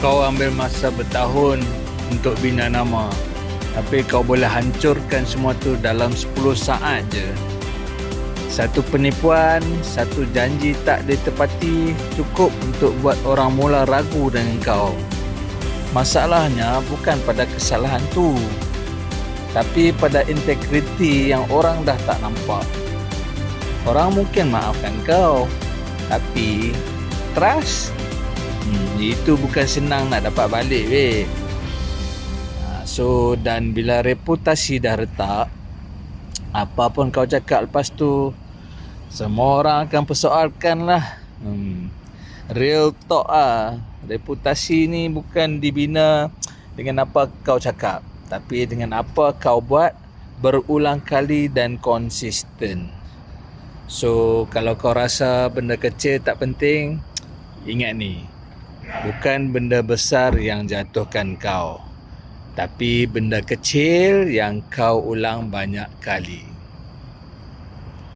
Kau ambil masa bertahun untuk bina nama, tapi kau boleh hancurkan semua tu dalam 10 saat je. Satu penipuan, satu janji tak ditepati cukup untuk buat orang mula ragu dengan kau. Masalahnya bukan pada kesalahan tu, tapi pada integriti yang orang dah tak nampak. Orang mungkin maafkan kau, tapi trust, itu bukan senang nak dapat balik weh. Dan bila reputasi dah retak, apa pun kau cakap lepas tu, semua orang akan persoalkan lah. Real talk lah. Reputasi ni bukan dibina dengan apa kau cakap, tapi dengan apa kau buat berulang kali dan konsisten. So, kalau kau rasa benda kecil tak penting, ingat ni, bukan benda besar yang jatuhkan kau, tapi benda kecil yang kau ulang banyak kali.